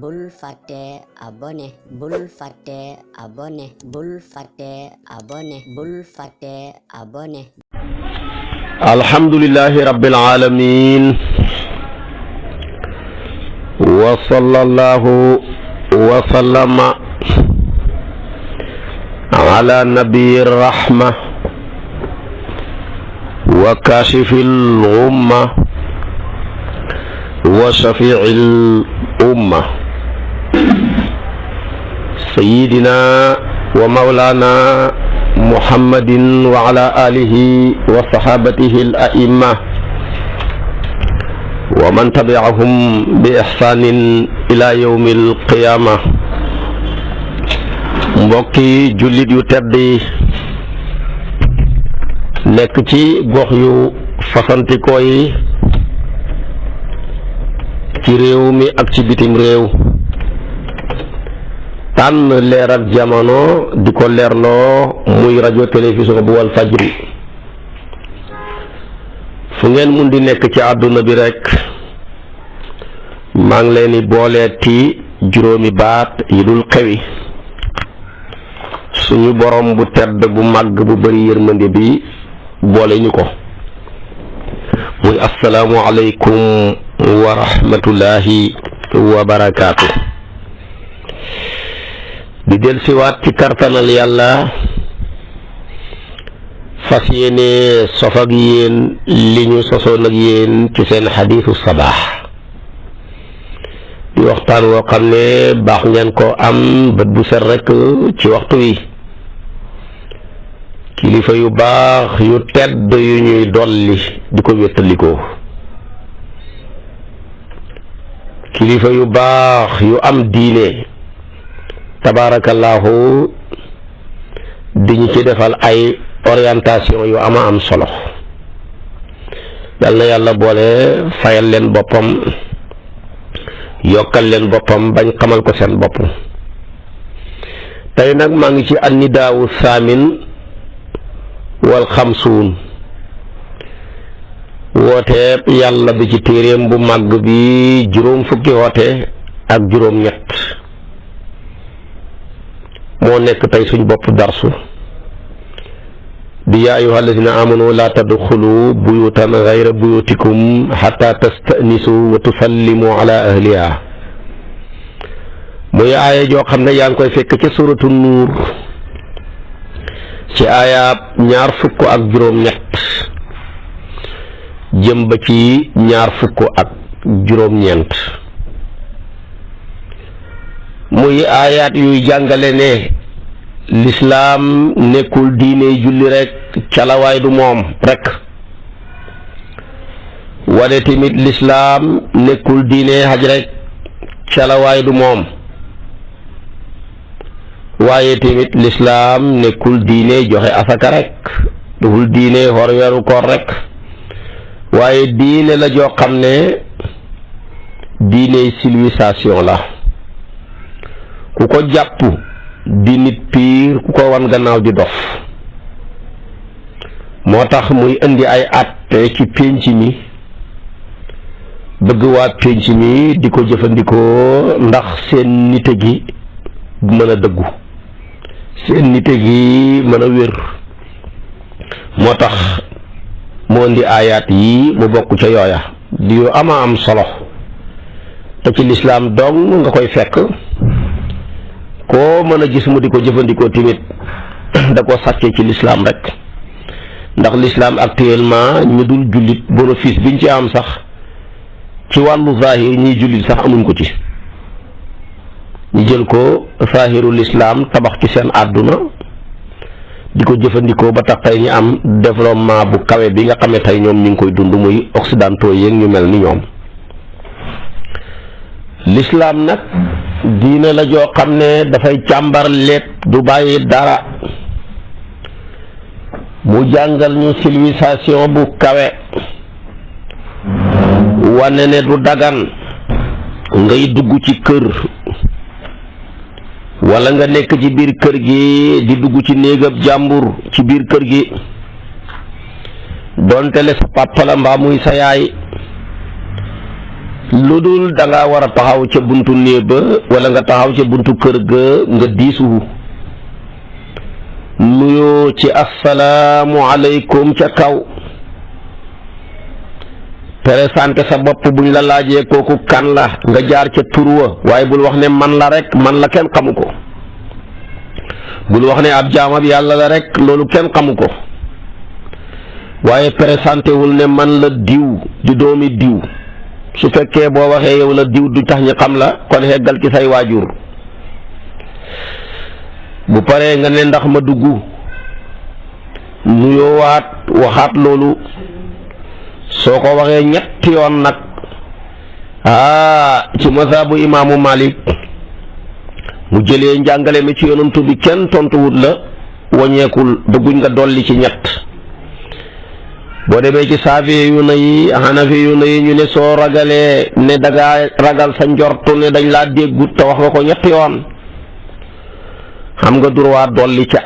bul fàtte abonné bul fàtte abonné bul fàtte abonné bul fàtte abonné. alhamdulillahi rabbil alamin wa sallallahu wa sallama ala nabiyir rahma wa kashifil ghumma wa shafi'il umma sayyidina wa mawlana muhammadin wa ala alihi wa sahabatihi al a'imma wa man tabi'ahum bi ihsanin ila yawmil qiyamah. mbokki jullit yu tedd yi nekk ci gox yu fasantikoo yi ci réew mi ak ci bitim réew tànn leer ak jamono di ko leerloo muy rajo télévision bu wal fajri fu ngeen mun di nekk ci àdduna bi rekk maa ngi leen di booleeti juróomi baat yi dul xewi suñu borom bu tedd bu màgg bu bari yërmande bi boole ñu ko muy assalaamu aleykum wa rahmatullahi wa barakaatu. di del siwaat ci kartanal yàlla fas yéene sof ak yéen li ñu sosoon ak yéen ci seen xadiisu sabaax di waxtaan woo xam ne baax ngeen ko am bët bu set rekk ci waxtu wi kilifa yu baax yu tedd yu ñuy dolli di ko wéttalikoo kilifa yu baax yu am diine tabaarakallaahu di ñu ci defal ay orientation yu ama am solo yal na yàlla boole fayal leen boppam yokkal leen boppam bañ xamal ko seen bopp. tey nag maa ngi ci annidaawu saamin wal xamsuun woote yàlla bi ci téeréem bu màgg bi juróom fukki woote ak juróom ñett moo nekk tey suñ bopp darsu di yaa ayyuha allazina amanu la tadxulu buyutan gayra buyutikum xata tastanisu wa tusallimu ala ahliha muy aaya joo xam ne yaa ngi koy fekk ca suratu nuur ci aayaab ñaar fukk ak juróom ñett jëm ba ci ñaar fukk ak juróom ñeent muy aayaat yuy jàngale ne lislaam nekkul diine julli rekk calawaay du moom rekk wala tamit lislaam nekkul diine xaj rekk calawaay du moom waaye tamit lislaam nekkul diine joxe asaka rekk duful diine xor weeru koor rekk waaye diine la joo xam ne diine civilisation la ku ko jàpp di nit piir ku ko wan gannaaw di dof moo tax muy indi ay àtte ci pénc mi bëgg waa pénc mi di ko jëfandikoo ndax seen nite gi mën a dëggu seen nite gi mën a wér moo tax moo indi aayaat yi mu bokk ca yooya di yu ama am solo te ci lislaam dong nga koy fekk koo mën a gis mu di ko jëfandikoo tamit da ko sàccee ci lislaam rek ndax lislaam actuellement ñu dul jullit bénéfice biñ ci am sax ci wàllu zahir ñiy jullit sax amuñ ko ci ñu jël ko zahiru lislaam tabax ci seen àdduna di ko jëfandikoo ba tax tey ñu am développement bu kawe bi nga xam ne tey ñoom ñu ngi koy dund muy occidentaux yeeg ñu mel ni ñoom. lislaam nag diine la joo xam ne dafay càmbar lépp du bàyyi dara mu jàngal ñu civilisation bu kawe wane ne du dagan ngay dugg ci kër walla nga nekk ci biir kër gi di dugg ci néegab jàmbur ci biir kër gi donte le sa papa la mbaa muy sa yaay lu dul da nga war a taxaw ca buntu néeg ba wala nga taxaw ca buntu kër ga nga diisuhu nuyoo ci assalaamu aleykum ca kaw présenté sa bopp buñ la laajee kooku kan la nga jaar ca tur wa waaye bul wax ne man la rek man la kenn xamu ko bul wax ne ab jaamab yàlla la rek loolu kenn xamu ko waaye présenté wul ne man la diw di doomi diw su fekkee boo waxee yow la diw du tax ñu xam la kon heggal ci say waajur bu paree nga ne ndax ma dugg nuyoowaat waxaat loolu soo ko waxee ñetti yoon nag ci mazhabu imaamu Malik mu jëlee njàngale mi ci yonantu bi kenn tontuwut la waññeekul bëgguñ nga dolli ci ñett boo demee ci saafi yu na yi xanafi yu na yi ñu ne soo ragalee ne dangaa ragal sa njortu ne dañ laa déggut te wax nga ko ñetti yoon xam nga droit dolli ca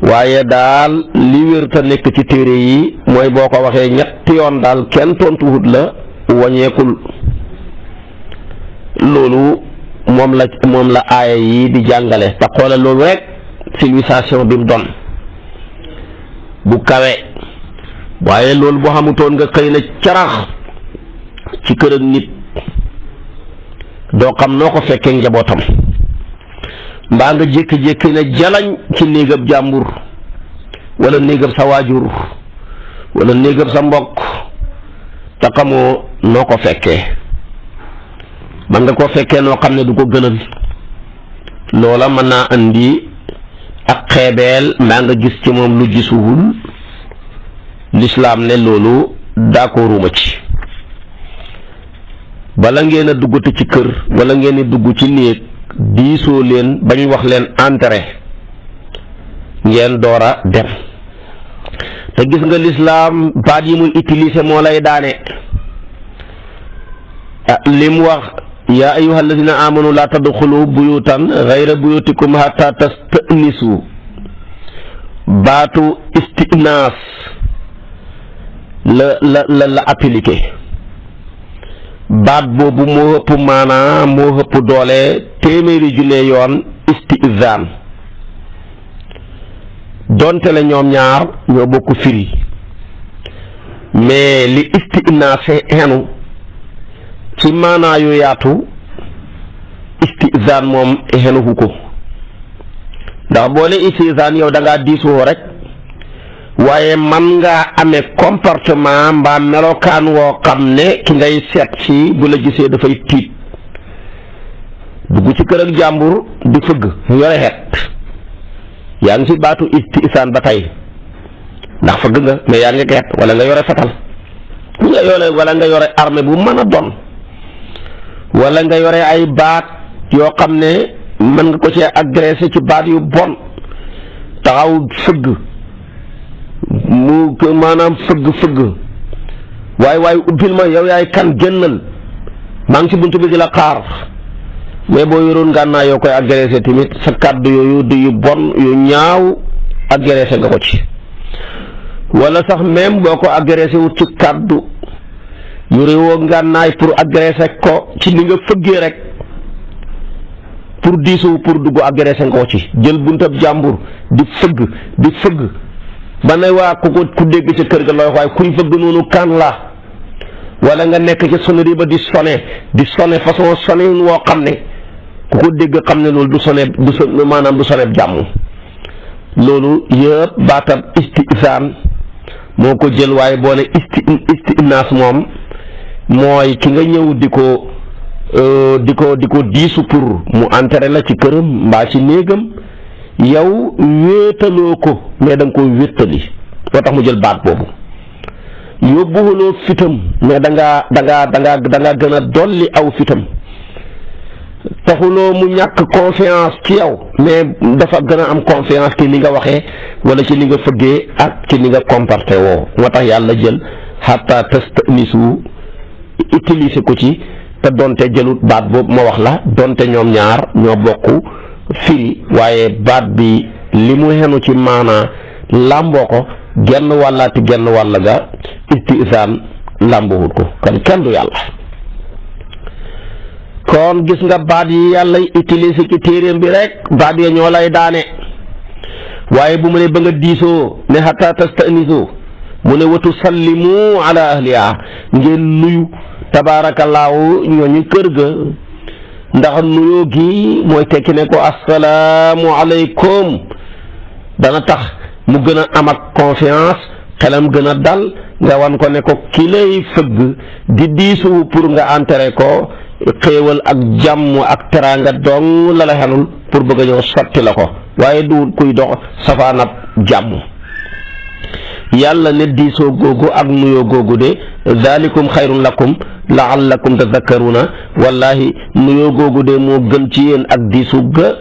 waaye daal li wér te nekk ci téere yi mooy boo ko waxee ñetti yoon daal kenn tontuwut la waññeekul loolu moom la aaya yi di jàngale te xoolal loolu rek civilisation bi mu doon bu kawe waaye loolu boo xamutoon nga xëy na carax ci kër ak nit doo xam noo ko fekkee njabootam mbaa nga jékki-jékki ne jalañ ci néegab jàmbur wala néegab sa waajur wala néegab sa mbokk te xamoo noo ko fekkee man nga koo fekkee noo xam ne du ko gënal loola mën naa andi ak xeebeel mbaa nga gis ci moom lu gisuwul lislaam ne loolu d'accorduma ci bala ngeen a duggati ci kër wala ngeen di dugg ci néeg diisoo leen bañ wax leen entrée ngeen door a dem te gis nga lislaam baat yi muy utiliser moo lay daane lim wax yaa ayyuha alladina amanu la tadxulu buyutan gayra buyutikum hatta tastanisu baatu istinaas la appliqué baat boobu moo ëpp maanaa moo ëpp doole téeméeri junne yoon istizaan donte la ñoom ñaar ñoo bokk firi mais li istinaase xenu ci maanaa yu yaatu istizaan moom xenuhu ko ndax boo ne istizaan yow da ngaa diisoo rek waaye man ngaa amee comportement mbaa melokaan woo xam ne ki ngay seet si bu la gisee dafay tiit dugg ci kër ak jàmbur di fëgg yore xet yaa ngi ci baatu istisaan ba tey ndax fëgg nga mais yaa ngi xet wala nga yore fetal wala nga yore armée bu mën a doon wala nga yore ay baat yoo xam ne mën nga ko cee agressé ci baat yu bon taxaw fëgg mu maanaam fëgg waaye ubbil ma yow yaay kan génnal maa ngi ci buntu bi di la xaar mais boo yoroon ngànnaa yoo koy agressé tamit sa kàddu yooyu di yu bon yu ñaaw agressé nga ko ci wala sax même boo ko agressé wut ci kàddu yorewoo ngànnaay pour agressé ko ci ni nga fëggee rek pour diisu pour dugg agressé nga ko ci jël buntab jàmbur di fëgg ba ne waa ku dégg ca kër ga looy waaye kuy fëgg noonu kan la wala nga nekk ca sonnerie ba di sonné façon sonné woo xam ne ku ko dégg xam ne loolu du sonné maanaam du sonné jàmm loolu yëpp baatab istisaan moo ko jël waaye boo ne istinaas moom mooy ki nga ñëw di ko diisu pour mu enterré la ci këram mbaa ci néegam yow wéetaloo ko mais da nga koy wéttali moo tax mu jël baat boobu yóbbuwuloo fitam mais da nga gën a dolli aw fitam taxuloo mu ñàkk confiance ci yow mais dafa gën a am confiance ci ni nga waxee wala ci ni nga fëggee ak ci ni nga comporté woo moo tax yàlla jël hatta tastanisu utiliser ko ci te donte jëlut baat boobu ma wax la donte ñoom ñaar ñoo bokk firi waaye baat bi li mu xenu ci maanaa làmboo ko genn wàll ga istisaan làmboowut ko kan kenn du yàlla. kon gis nga baat yi yàlla utilisé ci téeréem bi rek baat ya ñoo lay daane waaye bu mu ne ba nga diisoo ne hatta tastanisu mu ne watu sallimu ala ahliha ngeen nuyu tabaarakallaahu ñooñu kër ga ndax nuyoo gi mooy tekki ne ko assalaamu aleykum dana tax mu gën a am ak confiance xelam gën a dal nga wan ko ne ko ki lay fëgg di diisu pour nga enteré ko xéewal ak jàmm ak teraanga dong la la xelul pour bëgg a ñëw sotti la ko waaye du kuy dox safaanab jàmm. yàlla ne diisoo googu ak nuyoo googu de zalikum xayrun lakum laallakum tazakkaruna wallahi nuyoo googu de moo gën ci yéen ak diisu ga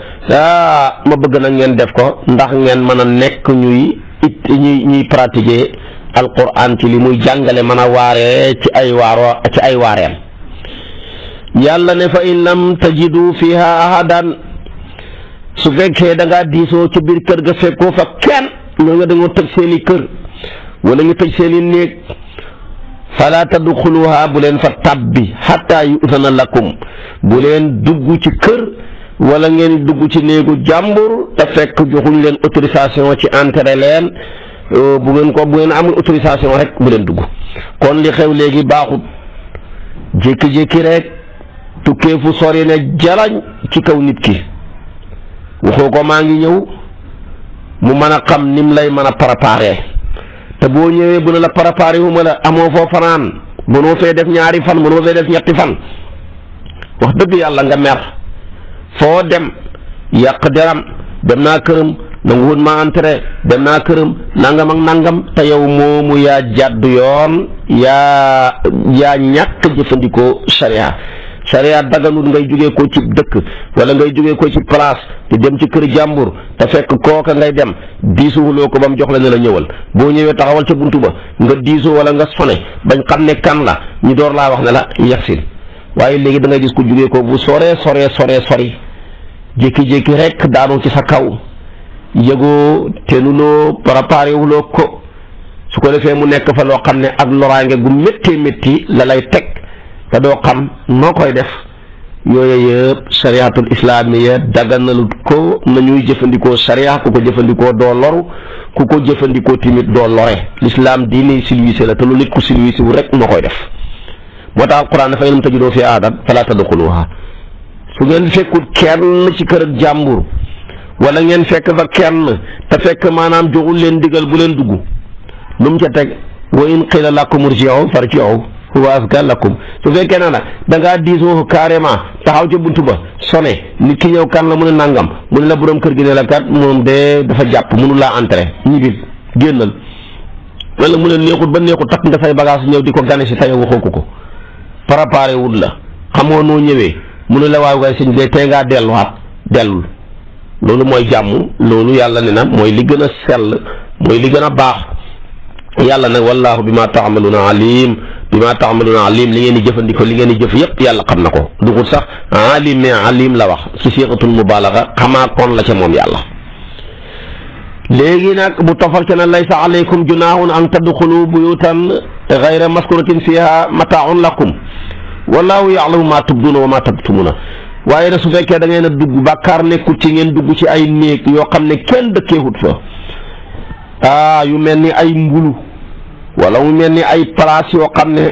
ma bëgg na ngeen def ko ndax ngeen mën a nekk ñuy pratiquer alquran ci li muy jàngale mën a waaree ci ay waareem. yàlla ne fa in lam tajidu fiha ahadan su fekkee da ngaa diisoo ci biir kër ga fekkoo fa kenn ñoo nga dañoo tëj seeni kër wala ñu tëj seeni néeg fala tadxuluha bu leen fa tabbi hatta yu'zana lakum bu leen dugg ci kër wala ngeen dugg ci néegu jàmbur te fekk joxuñ leen autorisation ci entrée leen bu ngeen amul autorisation rek bu leen dugg. kon li xew léegi baaxut jékki-jékki rek tukkee fu sori ne jalañ ci kaw nit ki waxoo ko maa ngi ñëw mu mën a xam nim lay mën a préparer te boo ñëwee bu ne la préparer wu ma la amoo foo fanaan mënoo fee def ñaari fan mënoo fee def ñetti fan wax dëgg yàlla nga mer foo dem yàq deram dem naa këram nangu wut ma entré dem naa këram nangam ak nangam te yow moomu yaa jàdd yoon yaa ñàkk jëfandikoo sharia daganut ngay jógee ko ci dëkk wala ngay jógee ko ci place di dem ci kër jàmbur te fekk kooka ngay dem diisuwuloo ko ba mu jox la ne la ñëwal boo ñëwee taxawal ca buntu ba nga diisu wala nga sone bañ xam ne kan la ñu door laa wax ne la yegsil waaye léegi da ngay gis ko jógee ko bu sori jékki-jékki rek daanu ci sa kaw yëgoo tenuloo préparé wuloo ko su ko defee mu nekk fa loo xam ne ak loraange gu métti la lay teg te doo xam noo koy def yooyu yëpp shariatul islaamiya daganalut ko nañuy jëfandikoo sharia ku ko jëfandikoo doo loru ku ko jëfandikoo tamit doo lore l'islam diine silwise la te lu nit ku silwise wu rek moo koy def moo tax alquran dafa lam tajidoo fi aadan fala tadxuluha su ngeen fekkul kenn ci kër ak jàmbur wala ngeen fekk fa kenn te fekk maanaam joxul leen digal bu leen dugg lu mu ca teg wa in qila lakum irji'u farji'u huwa azka lakum su fekkee ne nag da ngaa diisoo carrément taxaw ca buntu ba sone nit ki ñëw kan la mu ne nangam mu ne la borom kër gi ne la kat moom de dafa jàpp mënu laa entrer ñibbil génnal wala mu ne neexut ba neexut takk nga say bagage ñëw di ko gane si tey waxoo ko préparé wut la xamoo noo ñëwee mu ne la waaw waaye sëñ bi tey ngaa dellul loolu mooy jàmm loolu yàlla ne na mooy li gën a sell mooy li gën a baax yàlla nag wallaahu bi ma taamaluuna alim li ngeen di jëfandikoo li ngeen di jëf yëpp yàlla xam na ko dugut sax alim mais alim la wax ci siixatul mubaalaga xamaa kon la ca moom yàlla. léegi nag bu tofal ca ne laysa alaykum junaahun an tadxulu buyutan gayra maskuratin fiha mataaun lakum wallaahu yaalamu ma tubduuna wa ma taktumuna waaye nag su fekkee da ngeen a dugg bàkkaar nekkul ci ngeen dugg ci ay néeg yoo xam ne kenn dëkkeewut fa yu mel ni ay mbulu wala mu mel ni ay place yoo xam ne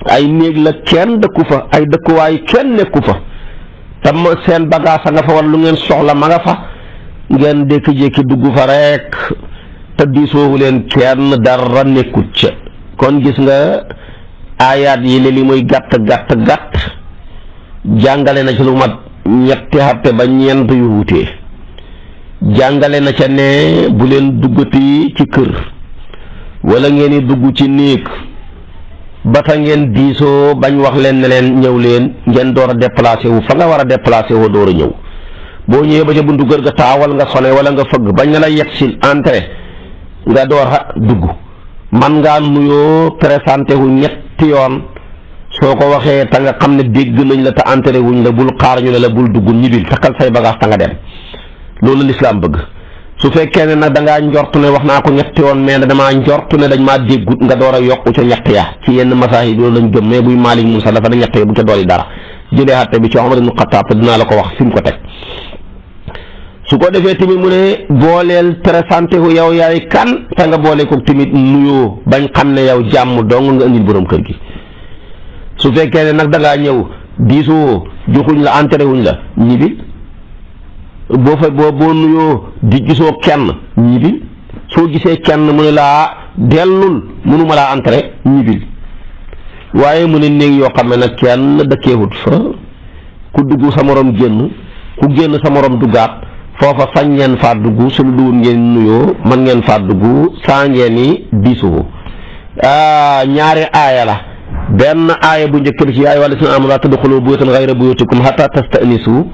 ay néeg la kenn dëkku fa ay dëkkuwaay kenn nekku fa tam seen bagage a nga fa wala lu ngeen soxla ma nga fa ngeen jékki-jékki dugg fa rek te diisoowu leen kenn dara nekkut ca kon gis nga aayaat yi ne li muy gàtt jàngale na ci lu mat ñetti xatte ba ñeent yu wutee jàngale na ca ne bu leen duggati ci kër wala ngeen di dugg ci néeg ba ta ngeen diisoo bañ wax leen ne leen ñëw leen ngeen door a déplacé wu fa nga war a déplacé woo door a ñëw boo ñëwee ba ca buntu kër ga taawal nga sone wala nga fëgg bañ na la yegsil entrée nga door a dugg man ngaa nuyoo présenté wu ñetti yoon soo ko waxee ta nga xam ne dégg nañ la te entrée wuñ la bul xaar ñu ne la bul dugg ñibbil takkal say bagage ta nga dem loolu lislaam bëgg su fekkee ne nag da ngaa njortu ne wax naa ko ñetti yoon mais damaa njortu ne dañ maa déggut nga door a yokku ca ñett ya ci yenn masaahib loolu lañ gëm mais buy Maalik moom sax dafa ne ñett ya bu ca dooli dara jëlee xatte bi ci Umar ibn Xattaab dinaa la ko wax fi mu ko teg su ko defee tamit mu ne booleel présenté wu yow yaay kan te nga boole ko tamit nuyoo bañ xam ne yow jàmm dong nga indil borom kër gi su fekkee ne nag da ngaa ñëw diisoo joxuñ la entré wuñ la ñibbi boo nuyoo di gisoo kenn ñibbi soo gisee kenn mu ne laa dellul mënuma laa entré ñibbil waaye mu ne néeg yoo xam ne nag kenn dëkkeewut fa ku dugg sa morom génn ku génn sa morom duggaat foofa sañ ngeen faa dugg su lu duwul ngeen nuyoo man ngeen faa dugg saa ngeen i diisoo ñaari aaya la benn aaya bu njëkk bi ci yaay wala sina am laa tadxulu buyutan gayra buyutikum hatta tastanisu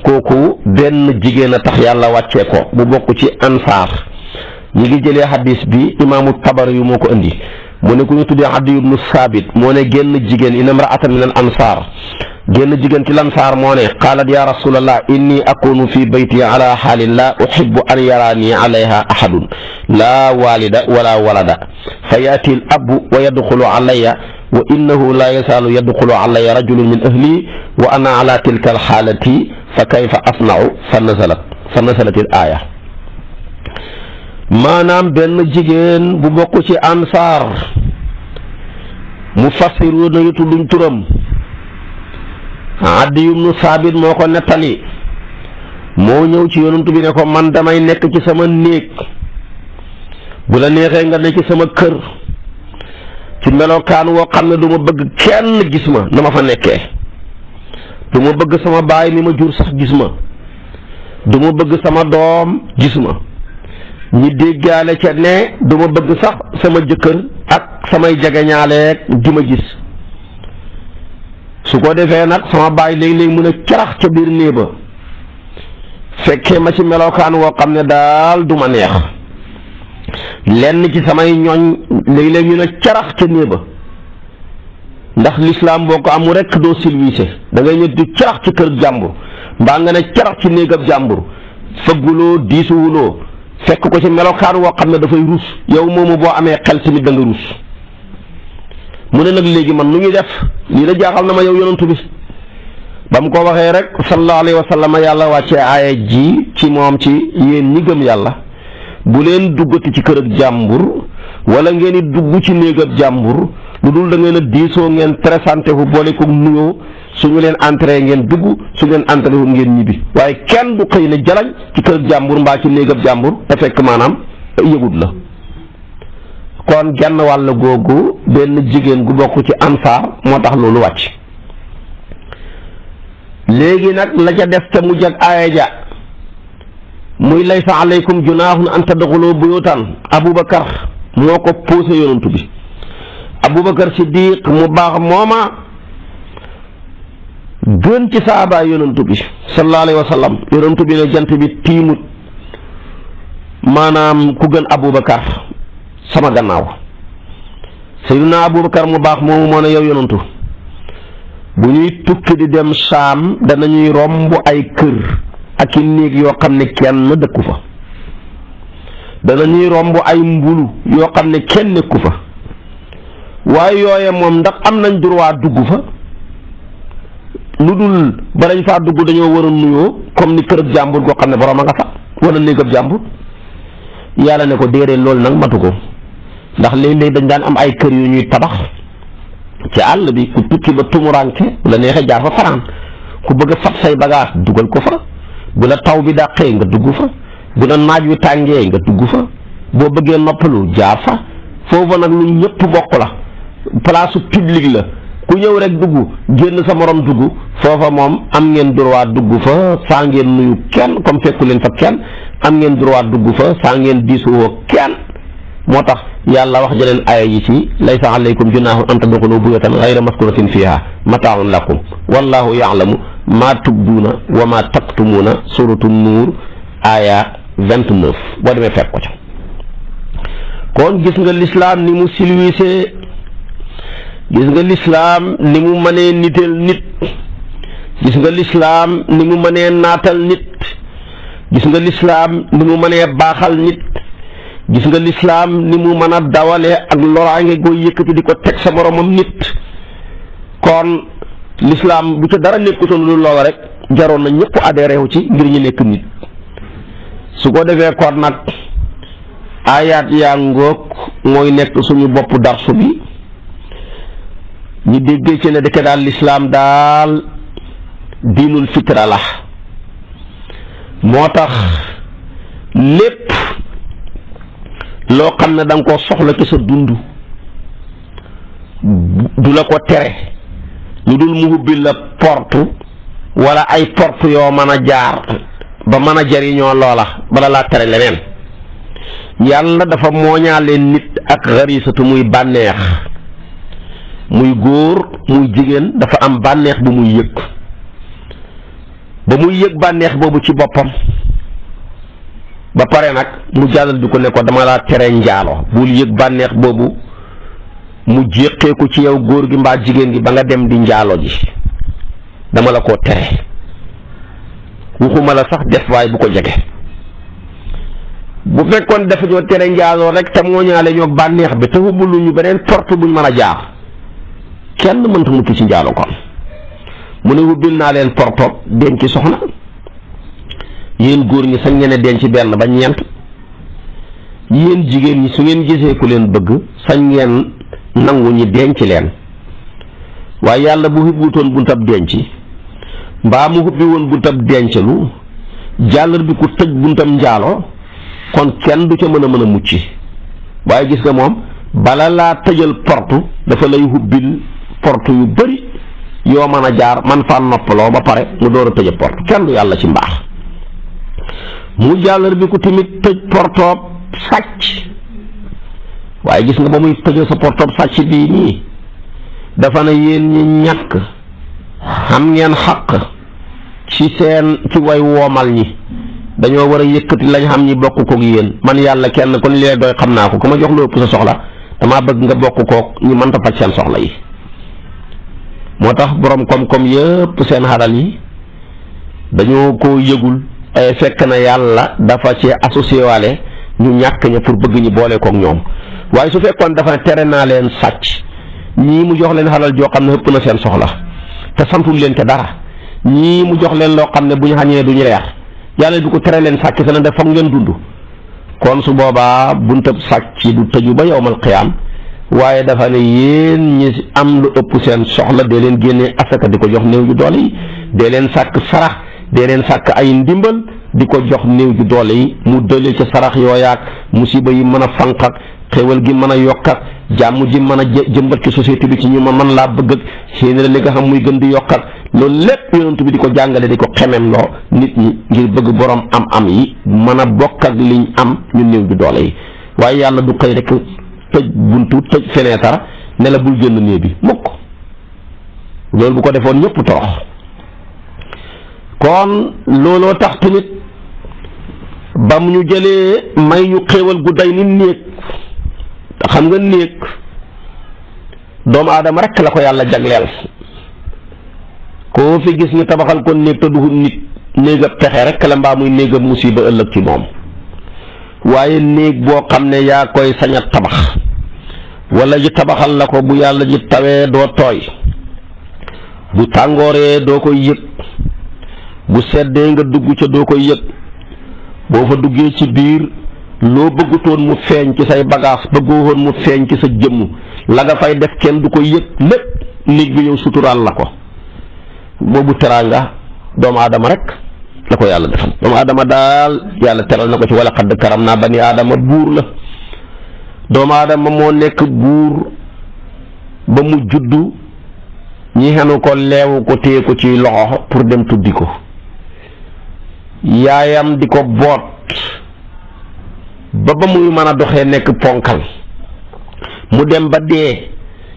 kooku benn jigéen a tax yàlla wàccee ko bu bokk ci ansaar ñi ngi jëlee hadis bi imaamu Tabari yu moo ko indi mu ne ku ñu tuddee Adiy ibnu Saabit moo ne génn jigéen inna imra'atan min al ansaar génn jigéen ci lansaar moo ne qaalat ya rasulallah inni akunu fi bayti ala xaalin la uhibbu an yaraani alayha ahadun laa walida wala walada fa yaati al abu wa yadxulu alayya wa innahu la yazaalu yadxulu alayya rajulun min ahli wa ana ala tilka al xaalati fa kayfa asna'u fa nazalat al aaya maanaam benn jigéen bu bokk ci ansaar mufassiruuna yu tudduñ turam Adiy ibnu Saabit moo ko nettali moo ñëw ci yonent bi ne ko man damay nekk ci sama néeg bu la neexee nga ne ci sama kër ci melokaan woo xam ne du ma bëgg kenn gis ma na ma fa nekkee du ma bëgg sama baay mi ma jur sax gis ma du ma bëgg sama doom gis ma ñi déggaale ca ne du ma bëgg sax sama jëkkër ak samay jegeñaaleeg di ma gis su ko defee nag sama baay léeg-léeg mun a carax ca biir néeg ba fekkee ma ci melokaan woo xam ne daal du ma neex lenn ci samay ñooñ léeg-léeg ñu ne carax ca néeg ba ndax lislaam boo ko amu rekk doo silwiise da ngay ñëw di carax ci kër jàmbur mbaa nga ne carax ci néegab jàmbur fëgguloo diisuwuloo fekk ko ci melokaan woo xam ne dafay rus yow moomu boo amee xel tamit da nga rus mu ne nag léegi man nu ñuy def lii la jaaxal na ma yow yonantu bi ba mu ko waxee rek sallallahu alayhi wa sallam yàlla wàccee aaya ji ci moom ci yéen ñi gëm yàlla bu leen duggati ci kër ak jàmbur wala ngeen di dugg ci néegab jàmbur lu dul da ngeen a diisoo ngeen présenté fu boole ko nuyoo suñu leen entré ngeen dugg su ngeen entré wu ngeen ñibbi waaye kenn du xëy ne jalañ ci kër ak jàmbur mbaa ci néegab jàmbur te fekk maanaam yëgut la kon genn wàll googu benn jigéen gu bokk ci ansaar moo tax loolu wàcc léegi nag la ca def te mujj ak aaya ja muy laysa alaykum junaahun an tadxulu buyutan Aboubacar moo ko posé yonantu bi Aboubacar Siddiq mu baax mooma gën ci saabaay yonantu bi sallallahu alayhi wa sallam yonantu bi ne jant bi tiimut maanaam ku gën Aboubacar sama gannaaw Seydina Aboubacar mu baax moomu moo ne yow yonantu bu ñuy tukki di dem Saam danañuy romb ay kër ak i néeg yoo xam ne kenn dëkku fa danañuy romb ay mbulu yoo xam ne kenn nekku fa waaye yooye moom ndax am nañ droit dugg fa lu dul ba lañ faa dugg dañoo war a nuyoo comme ni kër ak jàmbur goo xam ne borom a nga fa wala néegab jàmbur yàlla ne ko déedéet loolu nag matu ko ndax léeg-léeg dañ daan am ay kër yu ñuy tabax ci àll bi ku tukki ba tumuranke bu la neexee jaar fa fanaan ku bëgg a fat say bagage dugal ko fa bu la taw bi dàqee nga dugg fa bu la naaj wi tàngee nga dugg fa boo bëggee noppalu jaar fa foofu nag lu ñëpp bokk la place publique la ku ñëw rek dugg génn sa morom dugg foofa moom am ngeen droit dugg fa saa ngeen nuyu kenn comme fekku leen fa kenn am ngeen droit dugg fa saa ngeen diisuwoo kenn moo tax yàlla wax jëleen aaya yi ci laysa alaykum junaahun an tadxulu buyutan gayra maskuratin fiha mataaun lakum wallahu yaalamu maa tubduuna wa maa taktumuuna suratu nuur aaya 29 boo demee fekk ko ca kon gis nga lislaam ni mu silwiisee gis nga lislaam ni mu mënee niteel nit gis nga lislaam ni mu mënee naatal nit gis nga lislaam ni mu mënee baaxal nit, gis nga lislaam ni mu mën a dawalee ak loraange goo yëkkati di ko teg sa moromam nit. kon lislaam bu ca dara nekkutoon lu loola rek jaroon na ñëpp adhéré wu ci ngir ñu nekk nit. su ko defee kon nag ayaat yaa ngoog mooy nekk suñu bopp darsu bi ñu déggee ci ne dëkk daal lislaam daal diinul fitra la. moo tax lépp loo xam ne da nga koo soxla ci sa dund du la ko tere lu dul mu ubbil la porte wala ay porte yoo mën a jaar ba mën a jariñoo loola bala laa tere leneen. yàlla dafa mooñaale nit ak xarisatu muy bànneex, muy góor muy jigéen dafa am bànneex bu muy yëg. ba muy yëg bànneex boobu ci boppam ba pare nag mu jàllal di ko ne ko dama laa tere njaalo, bul yëg bànneex boobu mu jéqeeku ci yow góor gi mbaa jigéen gi ba nga dem di njaalo ji, dama la koo tere. waxuma la sax def waaye bu ko jege. bu fekkoon dafa ñoo tere njaaloo rek te moo ñaale ñoo bànneex bi te hubbulu ñu beneen porte buñ mën a jaar, kenn mënta mucc ci njaalo kon. mu ne wubbil naa leen porto denc soxna, yéen góor ñi sañ ngeen a denc benn ba ñeent, yéen jigéen ñi su ngeen gisee ku leen bëgg sañ ngeen nangu ñi denc leen. waaye yàlla bu hubbutoon buntab denc mbaa mu hubbi woon buntab dencalu jàllar bi ku tëj buntam njaalo kon kenn du ca mën a mucc. waaye gis nga moom bala laa tëjal porte dafa lay hubbil porte yu bari yoo mën a jaar man faa noppaloo ba pare mu door a tëj porte. kenn du yàlla ci mbaax. mu jàllar bi ku tamit tëj portoob sàcc, waaye gis nga ba muy tëjal sa portoob sàcc bii nii dafa ne yéen ñi ñàkk xam ngeen xaq ci way woomal ñi, dañoo war a yëkkati lañ xam ñi bokk kook yéen. man yàlla kenn kon li lay doy xam naa ko, ku ma jox lu ëpp sa soxla damaa bëgg nga bokk kook ñi mënta faj seen soxla yi. moo tax borom koom-koom yëpp seen xaral yi dañoo ko yëgul ay fekk na yàlla dafa ci associé waale ñu ñàkk ña pour bëgg ñu boole kook ñoom. waaye su fekkoon dafa tere naa leen sàcc, ñii mu jox leen xalal joo xam ne ëpp na seen soxla te santul leen te dara, ñii mu jox leen loo xam ne bu ñu xañee du ñu reer, yàlla du ko tere leen sàcc sa ne def foog ngeen dund. kon su boobaa buntab sàcc du tëju ba yowmal qiyaam. waaye dafa ne yéen ñi am lu ëpp seen soxla dee leen génnee asaka di ko jox néew ju doole yi, dee leen sàkk sarax, dee leen sàkk ay ndimbal di ko jox néew ju doole yi, mu dële ca sarax yooyaak musiba yi mën a fanq ak xéwal gi mën a yokk ak jàmm ji mën a jëmbat ci société bi ci ñu ma mën laa bëgg ak xéene la li nga xam muy gën di yokk ak loolu lépp yonent bi di ko jàngale di ko xemem loo nit ñi ngir bëgg borom am yi mën a bokk ak liñ am ñu néew ju doole yi. waaye yàlla du xëy rek tëj buntu tëj fenêtre ne la bul génn néeg bi mukk. loolu bu ko defoon ñëpp torox. kon looloo tax tamit ba mu ñu jëlee may ñu xéewal gu day ni néeg. xam nga néeg doomu aadama rek la ko yàlla jagleel. koo fi gis ñu tabaxal ko néeg te duhut nit néegab pexe rek la mbaa muy néegab musiba ëllëg ci moom. waaye néeg boo xam ne yaa koy sañ a tabax wala ji tabaxal la ko bu yàlla ji tawee doo tooy, bu tàngooree doo koy yëg, bu seddee nga dugg ca doo koy yëg, boo fa duggee ci biir loo bëggutoon mu feeñ ci say bagage bëggoowoon mu feeñ ci sa jëmm la nga fay def kenn du ko yëg lépp néeg bi ñëw suturaal la ko. boobu teraanga doomu aadama rek la ko yàlla defal. doomu aadama daal yàlla teral na ko ci wala xadd karam naa bani aadama buur la. doomu aadama moo nekk buur ba mu juddu ñi xenu ko leewu ko téye ko ci loxo pour dem tuddi ko, yaayam di ko boot ba muy mën a doxee nekk ponkal, mu dem ba dee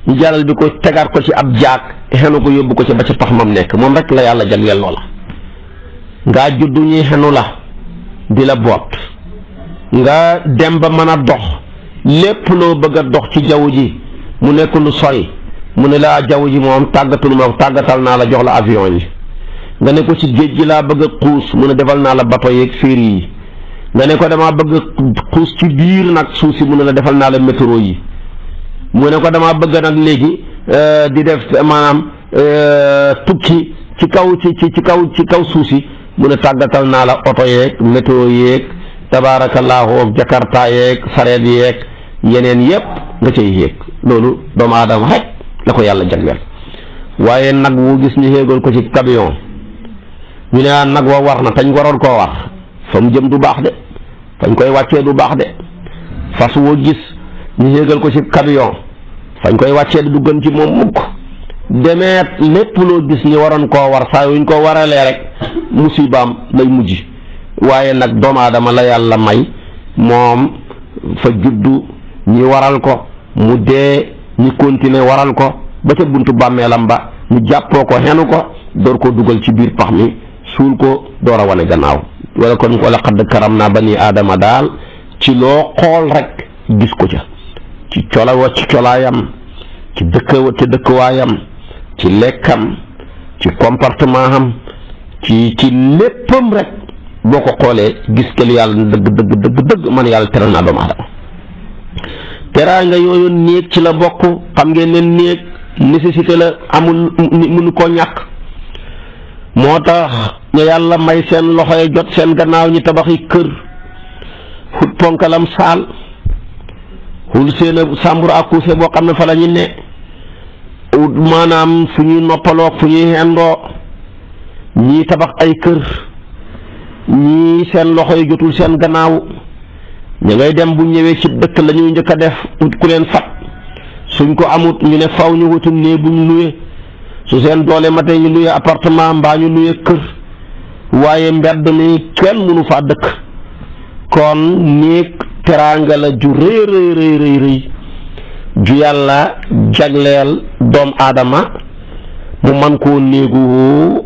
ñu jàllal bi ko tegaat ko ci ab jaag xenu ko yóbbu ko ci ba ci pax mam nekk. moom rek la yàlla jagleel loola. ngaa juddu ñuy xenu la di la boot nga dem ba mën a dox lépp loo bëgg a dox ci jaww ji mu nekk lu sori mu ne la jaww ji moom tàggatul ma tàggatal naa la jox la avion yi nga ne ko ci géej gi laa bëgg a xuus mu ne defal naa la bato yeeg féeri yi nga ne ko damaa bëgg a xuus ci biir nag suuf si mu ne la defal naa la métro yi mu ne ko damaa bëgg nag léegi di def maanaam tukki ci kaw suuf si mu ne tàggatal naa la oto yeeg métro yeeg tabaarakallaahu jakarta yeeg sareet yeeg yeneen yépp nga cay yéeg loolu doomu aadama rek la ko yàlla jagleel waaye nag wu gis ñu yéegal ko ci camion ñu ne nag wa war na tañ waroon koo war fa mu jëm du baax de fañ koy wàccee du baax de fas woo gis ñu yéegal ko ci camion fañ koy wàccee du gën ci moom mukk demeet lépp loo gis ñu waroon koo war saa yuñ ko waralee rek musibaam lay mujj waaye nag doomu aadama la yàlla may moom fa juddu ñi waral ko mu dee ñi continuer waral ko ba ca buntu bàmmeelam ba ñu jàppoo ko xenu ko door ko dugal ci biir pax mi suul ko door a wane gannaaw wala kon ko laqad karam naa bani aadama daal ci loo xool rek gis ko ca ci colawa ci colaayam ci dëkkwaayam ci lekkam ci comportement am ci léppam rek boo ko xoolee gis ke yàlla dëgg man yàlla teral naa doomu aadama teraanga yooyu néeg ci la bokk xam ngeen ne néeg nécessité la amul mënu koo ñàkk moo tax ñu yàlla may seen loxoy jot seen gannaaw ñi tabaxi kër xut ponkalam saal xul seen chambre à coucher boo xam ne fa la ñu ne maanaam fu ñuy noppaloo fu ñuy xendoo ñii tabax ay kër ñii seen loxoy jotul seen gannaaw ñu ngay dem bu ñëwee ci dëkk la ñuy njëkk a def ut ku leen fat suñ ko amut ñu ne faw ñu wutum nee buñ luye su seen doole ma tey ñu luye appartement mbaa ñu luye kër waaye mbedd mi kenn mënu faa dëkk kon néeg teraanga la ju rëy ju yàlla jagleel doom aadama mu man koo néegu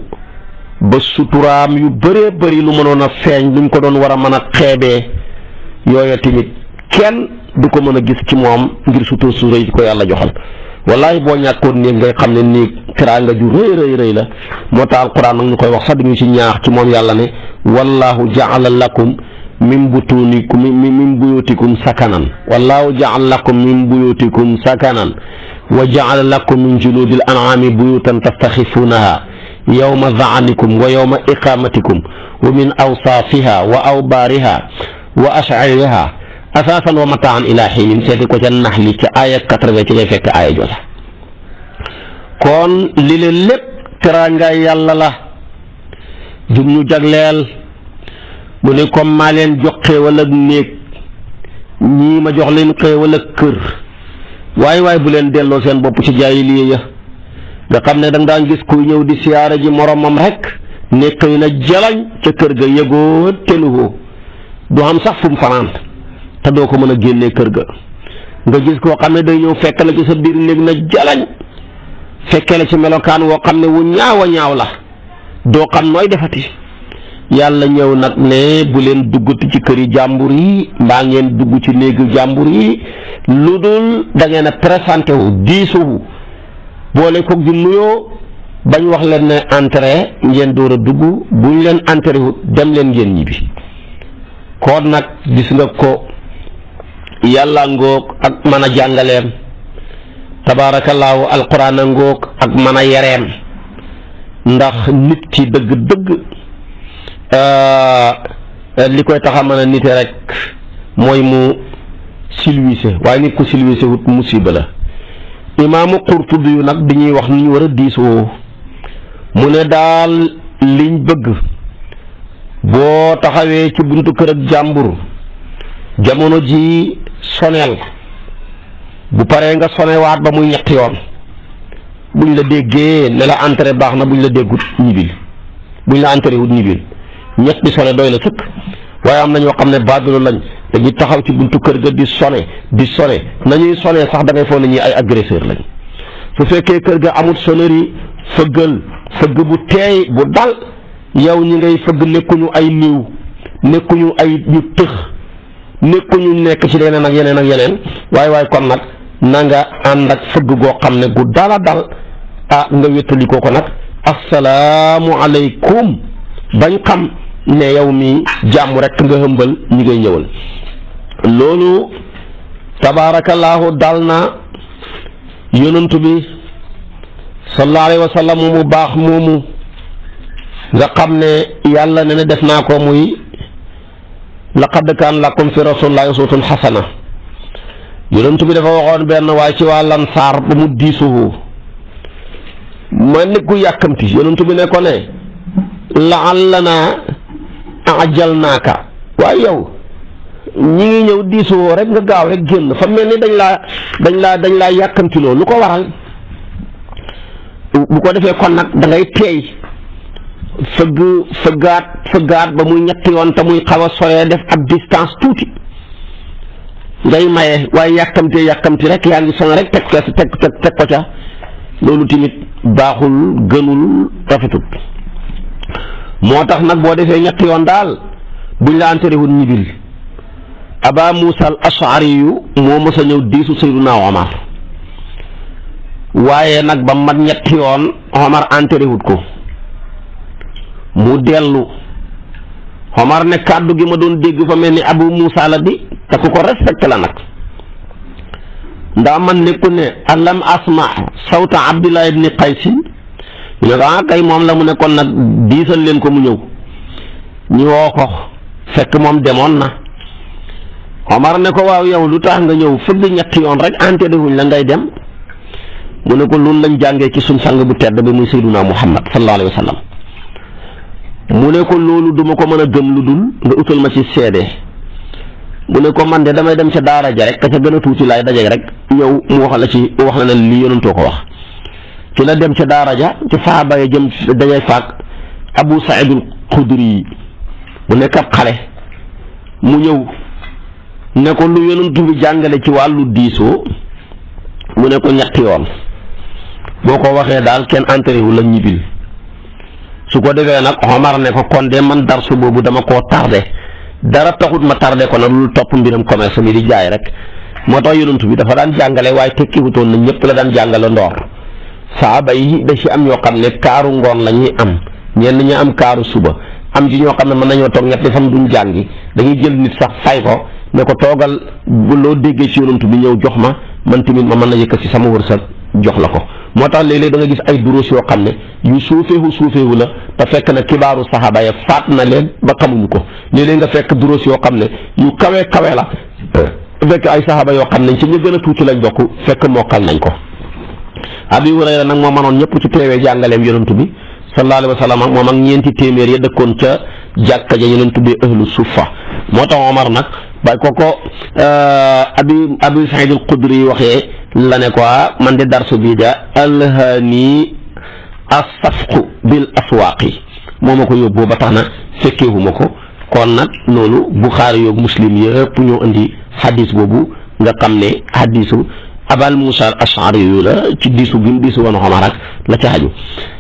ba suturaam yu bëree bëri lu mënoon a feeñ luñ ko doon war a mën a xeebee yooya tamit kenn du ko mën a gis ci moom ngir sutur su rëy ko yàlla joxal wallahi boo ñàkkoon néeg ngay xam ne néeg teraanga ju rëy la moo tax alquran nag ñu koy wax sax dañu ci ñaax ci moom yàlla ne wallahu jaala lakum min butunikum min buyutikum sakanan wallahu jaala lakum min buyutikum sakanan wa jaala lakum min juludil an'ami buyutan tastaxifunaha yawma zaanikum wa yawma iqamatikum wa min awsaafiha wa awbaariha wa ash'ariha asaasan wa mataan ila xiinin seeti ko ca naxli ca aaya 80 ci ngay fekk aaya jooja kon li leen lépp teraangaay yàlla la jum ñu jagleel mu ne comme maa leen jox xéewal ak néeg ñii ma jox leen xéewal ak kër waaye bu leen delloo seen bopp ci jaahiliya ya nga xam ne danga daan gis kuy ñëw di siyaara ji moromam rek nekk na jalañ ca kër ga yëgoo teluhoo du xam sax fu mu fanaan te doo ko mën a génnee kër ga nga gis koo xam ne day ñëw fekk la ci sa biir néeg na jalañ fekkee la ci melokaan woo xam ne wu ñaaw la doo xam nooy defati yàlla ñëw nag ne bu leen duggati ci këri jàmbur yi mbaa ngeen dugg ci néegu jàmbur yi lu dul da ngeen a présenté wu diisuwu boole ko di nuyoo bañ wax leen ne entrée ngeen door a dugg buñ leen entrée wut dem leen ngeen ñibbi kon nag gis nga ko yàlla ngoog ak mën a jàngaleem tabaarakallaahu alquran a ngoog ak mën a yareem ndax nit ki dëgg-dëgg li koy tax a mën a nite rek mooy mu silwise waaye nit ku silwise wut musiba la imaamu Qurtubi yu nag dañuy wax ni ñu war a diisoo mu ne daal liñ bëgg boo taxawee ci buntu kër ak jàmbur jamono ji soneel bu paree nga sonewaat ba muy ñetti yoon buñ la déggee ne la entrée baax na buñ la déggut ñibbil buñ la entrée wut ñibbil ñetti sone doy na sëkk waaye am na ñoo xam ne baadolo lañ dañuy taxaw ci buntu kër ga di sone nañuy sonee sax da ngay foog ne ñi ay agresseur lañ su fekkee kër ga amul sonnerie fëgg bu teey bu dal yow ñi ngay fëgg nekkuñu ay niiw nekkuñu ay ñu tëx nekkuñu nekk ci leneen ak yeneen waaye kon nag na nga ànd ak fëgg goo xam ne gu dala dal nga wéttalikoo ko nag assalaamu aleykum bañ xam ne yow mi jàmm rek nga hëmbal ñi ngay ñëwal. loolu tabaarakallaahu dal na yonent bi sallallahu alayhi wa sallam mu baax moomu nga xam ne yàlla ne def naa ko muy laqad kaana lakum fi rasuulillaahi uswatun hasana. yonent bi dafa waxoon benn waaye ci waa Lansaar ba mu diisuhu ma nit ku yàkkamti yonent bi ne ko ne la'allanaa ajalnaaka waaye yow ñi ngi ñëw diisuwoo rek nga gaaw rek génn fa mel ni dañ laa yàkkamtiloo lu ko waral. bu ko defee kon nag da ngay teey fëggaat ba muy ñetti yoon te muy xaw a soree def ab distance tuuti ngay maye waaye yàkkamti rek yaa ngi sonn rek teg ko ca loolu tamit baaxul gënul rafetul. moo tax nag boo defee ñetti yoon daal buñ la anterewul ñibil. Aba Muusa al Ashari yu moo mës a ñëw diisu Sayyiduna Omar waaye nag ba mat ñetti yoon Omar anterewut ko mu dellu Omar ne kàddu gi ma doon dégg fa mel ni Abu Muusa la di te ku ko respecté la nag ndax man nekku ne alam asma sawta Abdullah ibni Qays ñu ne ko kay moom la mu ne kon nag diisal leen ko mu ñëw ñu woo ko fekk moom demoon na. Omar ne ko waaw yow lu tax nga ñëw fëgg ñetti yoon rek anterewuñ la ngay dem mu ne ko loolu lañ jàngee ci suñ sang bu tedd bi muy Sayyiduna Muhammad sallallahu alayhi wa sallam. mu ne ko loolu duma ko mën a gëm lu dul nga utal ma ci seede. mu ne ko man de damay dem ca daara ja rek ka ca gën a tuuti laay daje rek ñëw mu wax la ne lii yonentoo ko wax. ci la dem ca daara ja ci saaba ya jëm dañay faak Abu Saïdul Xudri mu nekk ab xale mu ñëw ne ko lu yonentu bi jàngale ci wàllu diisoo mu ne ko ñetti yoon boo ko waxee daal kenn enterewul la ñibbil. su ko defee nag Omar ne ko kon de man darsu boobu dama koo tardé dara taxut ma tardé ko nag lu topp mbiram commerce mi di jaay rek moo tax yonent bi dafa daan jàngale waaye tekkiwutoon na ñëpp la daan jàngale ndoor saaba yi da ci am ñoo xam ne kaaru ngoon la ñuy am ñenn ñi am kaaru suba am ci ñoo xam ne mën nañoo toog ñetti fan duñ jàngi dañuy jël nit sax fay ko ne ko toogal bu loo déggee ci yonent bi ñëw jox ma man tamit ma mën na yëkkat ci sama wërsëg jox la ko. moo tax léeg-léeg da nga gis ay duruus yoo xam ne yu suufeewu la te fekk na kibaaru saxaaba ya faat na leen ba xamuñu ko léeg-léeg nga fekk duruus yoo xam ne yu kawe la fekk ay saxaaba yoo xam ne ci ñu gën a tuuti lañ bokk fekk mokkal nañ ko. Abi Hurayra nag moo mënoon ñëpp ci teewee jàngaleem yonent bi sallallahu alayhi wa sallam moom ak ñeenti téeméer ya dëkkoon ca jàkka ja ñu tuddee ahlu suffa. moo tax Omar nag ba ko Abi Saïd al-Xudri yi waxee la ne ko man de darsu bii da alhaani as-safqu bil aswaaqi moo ma ko yóbboo ba tax na fekkeewuma ko kon nag loolu Buxaari yoog Muslim yëpp ñoo indi hadis boobu nga xam ne hadisu Abal Muusa al-Ash'ari yu la ci diisu gi mu diisu woon Omar ak la ca xaju.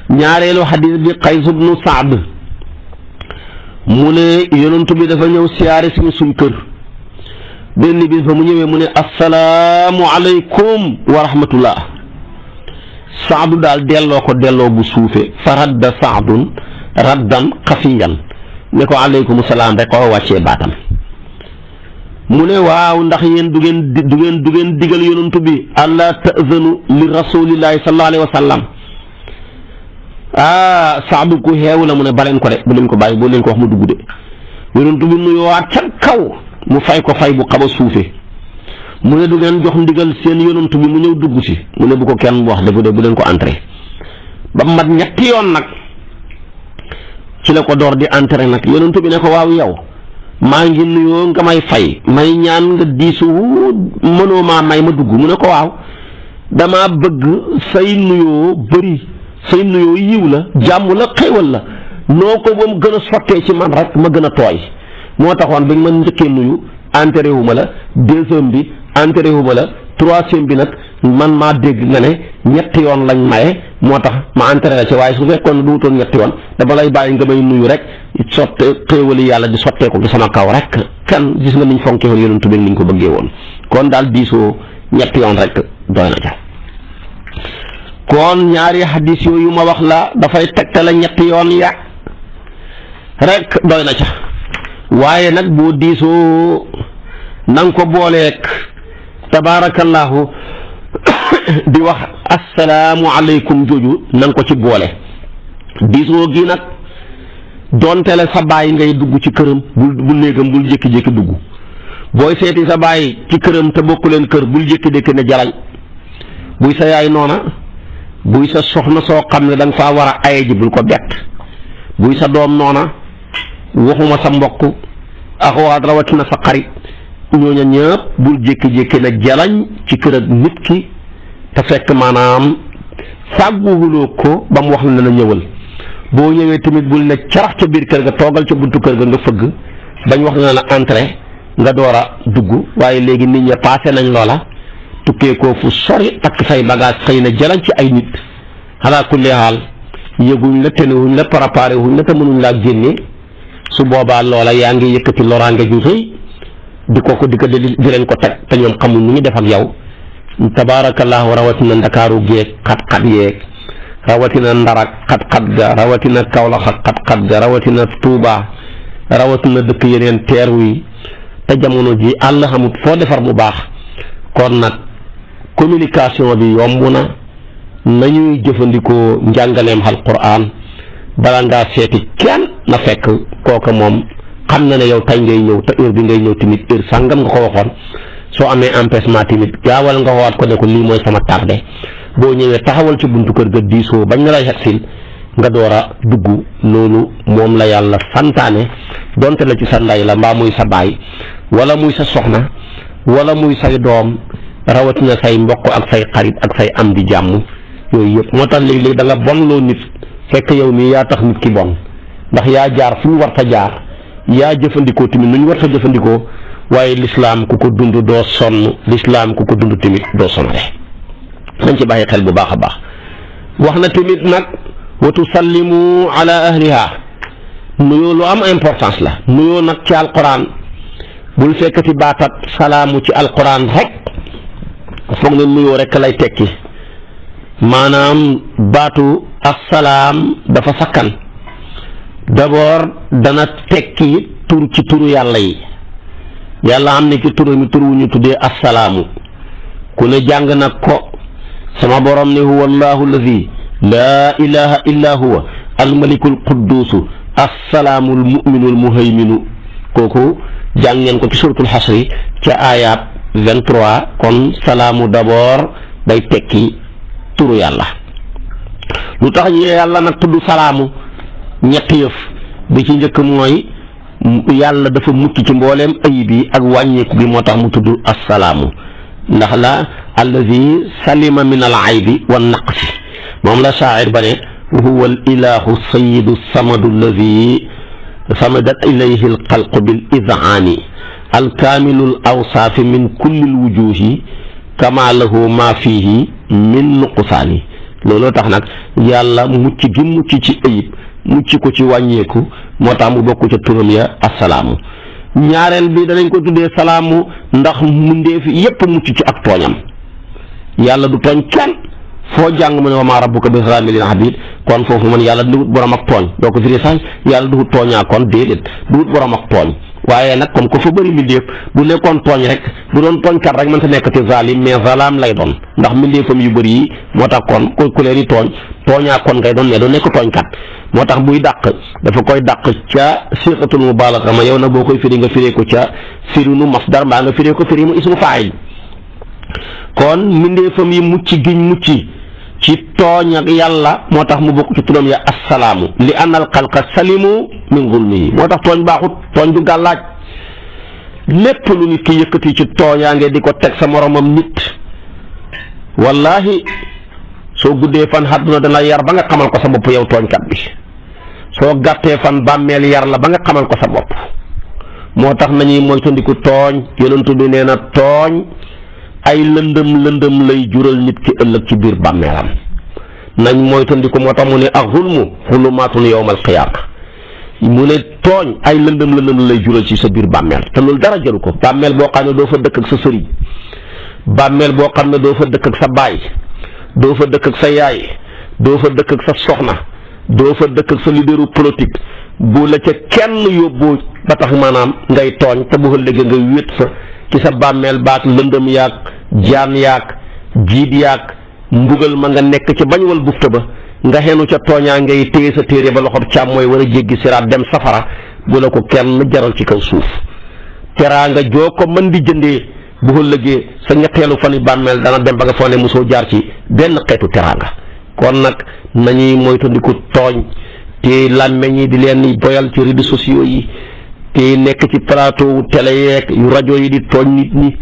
ñaareelu hadis bi Qays ibnu Saad mu ne yonent bi dafa ñëw siyaare suñ kër benn bis ba mu ñëwee mu ne assalaamu aleykum wa rahmatullah. Saadu daal delloo ko delloo bu suufe fa radda Saadun raddan xafiyan ne ko aleykum salaam rek ko wàccee baatam. mu ne waaw ndax yéen du ngeen digal yonent bi alla ta'zanu li rasulillahi sallallahu alayhi wa sallam. Saadu ku xeewu la mu ne baleen ko de bu leen ko bàyyi boo leen ko wax mu dugg de yonent bi nuyuwaat ca kaw mu fay ko fay bu xaw a suufe mu ne du ngeen jox ndigal seen yonent bi mu ñëw dugg si mu ne bu ko kenn wax de bu leen ko entré ba mat ñetti yoon nag ci la ko door di entré nag yonent bi ne ko waaw yow maa ngi nuyoo nga may fay may ñaan nga diisu mënoo maa may ma dugg mu ne ko waaw dama bëgg say nuyoo bëri say nuyoo yiw la jàmm la xéewal la noo ko ba mu gën a sottee ci man rek ma gën a tooy moo taxoon bi ma njëkkee nuyu entré wu ma la deuxième bi entré wu ma la troisième bi nag man maa dégg nga ne ñetti yoon lañ maye moo tax ma entré la ci waaye su fekkoon ne du wutoon ñetti yoon dama lay bàyyi nga may nuyu rek sotte xéewali yàlla di sottee ko ci sama kaw rek kan gis nga niñ fonkee woon yonent bi niñ ko bëggee woon kon daal diisoo ñetti yoon rek doy na ca kon ñaari hadis yooyu ma wax la dafay tegtale ñetti yoon ya rek doy na ca waaye nag boo diisoo na nga ko booleek tabaarakallaahu di wax assalaamu aleykum jooju na nga ko ci boole diisoo gi nag doonte la sa baay ngay dugg ci këram bul néegam bul jékki-jékki dugg booy seeti sa baay ci këram te bokku leen kër bul jékki-jékki ne jalañ buy sa yaay noona buy sa soxna soo xam ne da nga faa war a aye ji bul ko bett buy sa doom noona waxuma sa mbokk axawaat rawatina sa xarit ñooña ñëpp bul jékki-jékki ne jalañ ci kër ak nit ki te fekk maanaam sàgguwuloo ko ba mu wax la ne la ñëwal boo ñëwee tamit bul ne carax ca biir kër ga toogal ca buntu kër ga nga fëgg bañ wax na la entrée nga door a dugg waaye léegi nit ña passé nañ loola tukkee koo fu sori takk say bagage xëy na jalañ ci ay nit xalaa kulli xaal yëguñ la tenewuñ la préparé wuñ la te mënuñ laa génne su boobaa loola yaa ngi yëkkati loraange ju rëy di leen ko teg te ñoom xamuñ nu ñu def ak yow tabaarakallaahu rawatina ndakaaru géeg xat-xat yeeg rawatina ndarak xat-xat ga rawatina kawlax ak xat-xat ga rawatina tuuba rawatina dëkk yeneen teeru yi te jamono ji àll xamut foo defar bu baax kon nag communication bi yomb na nañuy jëfandikoo njàngaleem alquran bala ngaa seeti kenn na fekk kooka moom xam na ne yow tey ngay ñëw te heure bi ngay ñëw tamit heure sàngam nga ko waxoon soo amee empêchement tamit gaawal nga waxaat ko ne ko lii mooy sama tardé boo ñëwee taxawal ci buntu kër ga diisoo bañ na lay xetsil nga door a dugg loolu moom la yàlla santaane donte la ci sa ndey la mbaa muy sa baay wala muy sa soxna wala muy say doom rawatina say mbokk ak say xarit ak say am di jàmm yooyu yëpp moo tax léeg-léeg da nga bon loo nit fekk yow mii yaa tax nit ki bon ndax yaa jaar fu ñu war ta jaar yaa jëfandikoo tamit nu ñu war ta jëfandikoo waaye lislaam ku ko dund doo sonn lislaam ku ko dund tamit doo sonale nañ ci bàyyi xel bu baax a baax wax na tamit nag wa tusallimu ala ahliha nuyoo lu am importance la nuyoo nag ci alquran bul fekkati baatat salaamu ci alquran rek foog ne nuyoo rek lay tekki maanaam baatu assalaam dafa sakkan d'abord dana tekki tur ci turu yàlla yi yàlla am ne ci turu mi tur wu ñu tuddee assalaamu ku ne jàng nag ko sama borom ne huwa allahu alladi laa ilaha illa huwa almaliku alqudduusu assalaamu almuminu almuhayminu kooku jàng ngeen ko ci suratul xasri ca ayat 23 kon salaamu d'abord day tekki turu yàlla lu tax yàlla nag tudd salaamu ñetti yëf bi ci njëkk mooy yàlla dafa mucc ci mbooleem ayib yi ak wàññeeku bi moo tax mu tudd assalaamu ndax la allazi salima min al aybi wa naqsi moom la shaa'ir ba ne huwa al ilahu sayidu samadu allazi samadat ilayhi al xalqu bil id'aani al kaamilu al awsaafi min kulli al wujuhi kama lahu ma fihi min nuqsaani looloo tax nag yàlla mucc gi mucc ci ayib mucc ko ci wàññeeku moo tax mu bokk ca turam ya assalaamu ñaareel bi danañ ko tuddee salaamu ndax mbindeef yépp mucc ci ak tooñam yàlla du tooñ kenn foo jàng mu ne wa maa rabbuka bi zalaamil lil abiid kon foofu man yàlla duhut borom ak tooñ doo ko firi sax yàlla duhut tooñaa kon déedéet duhut borom ak tooñ waaye nag comme ko fa bëri mbindeef bu nekkoon tooñ rek bu doon tooñkat rek mënta nekkati zalim mais zalaam lay doon ndax mbindeefam yu bëri yi moo tax kon ku leen di tooñaa kon ngay doon mais doo nekk tooñkat moo tax buy dàq dafa koy dàq ca siqatul mubaalaga ma yow nag boo koy firi nga firee ko ca firinu masdar mbaa nga firee ko firi mu ismu faa'il kon mbindeefam yi mucc giñ mucc ci tooñ ak yàlla moo tax mu bokk ci turam ya assalaamu li anna al xalqa salimu min zulmihi moo tax tooñ baaxut tooñ du gàllaaj lépp lu nit ki yëkkati ci tooñaange di ko teg sa moromam nit wallahi soo guddee fan àdduna dana yar ba nga xamal ko sa bopp yow tooñkat bi soo gàttee fan bàmmeel yar la ba nga xamal ko sa bopp moo tax nañuy moytandiku tooñ yonentu bi nee na tooñ ay lëndëm lay jural nit ki ëllëg ci biir bàmmeelam nañ moytandiku moo tax mu ne ak zulmu zulumaatun yawmal qiyaama mu ne tooñ ay lëndëm lay jural ci sa biir bàmmeel te loolu dara jaru ko bàmmeel boo xam ne doo fa dëkk ak sa sëriñ bàmmeel boo xam ne doo fa dëkk ak sa baay doo fa dëkk ak sa yaay doo fa dëkk ak sa soxna doo fa dëkk ak sa leaderu politique bu la ca kenn yóbbu ba tax maanaam ngay tooñ te bu ëllëgee nga wét fa ci sa bàmmeel baak lëndëm yaag jaan yaag jiit yaag mbugal ma nga nekk ci bañ wal bufta ba nga xenu ca tooñaa ngay téye sa téere ba loxob càmmooy war a jéggi siraat dem safara bu la ko kenn jaral ci kaw suuf teraanga joo ko mën di jëndee bu ëllëgee sa ñetteelu fan yi bàmmeel dana dem ba nga foog ne mosoo jaar ci benn xeetu teraanga kon nag nañuy moytandiku tooñ te làmmeñ yi di leen boyal ci réseaux sociaux yi te nekk ci plateau télé yeeg yu rajo yi di tooñ nit ñi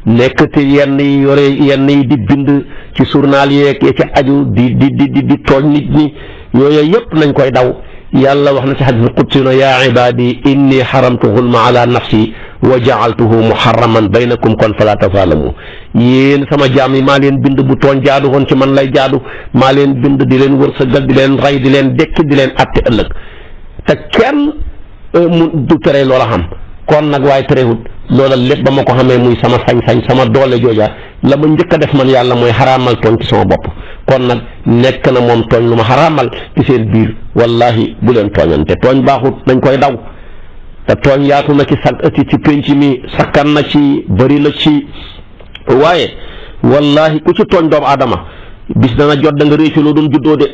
nekk te yenn yi yore yenn yi di bind ci journal yeeg ya ci aju di tooñ nit ñi yooyu yëpp nañ koy daw yàlla wax na ci hadiisul qudsi na yaa ibaadi inni xaramtu zulma ala nafsi wa jaaltuhu muharraman baynakum kon fala tazaalamu yéen sama jaam yi maa leen bind bu tooñ jaadu woon ci man lay jaadu maa leen bind di leen wërsëgal di leen rey di leen dekki di leen atte ëllëg te kenn mu du tere loola xam kon nag waaye terewut loola lépp ba ma ko xamee muy sama sañ-sañ sama doole jooja la ma njëkk a def man yàlla mooy xaraamal tooñ ci sama bopp kon nag nekk na moom tooñ lu ma xaraamal ci seen biir wallahi bu leen tooñante tooñ baaxut nañ koy daw te tooñ yaatu na ci pénc mi sakkan na ci bëri na ci waaye wallahi ku ci tooñ doomu aadama bis dana jot da nga réccu loo doon juddoo de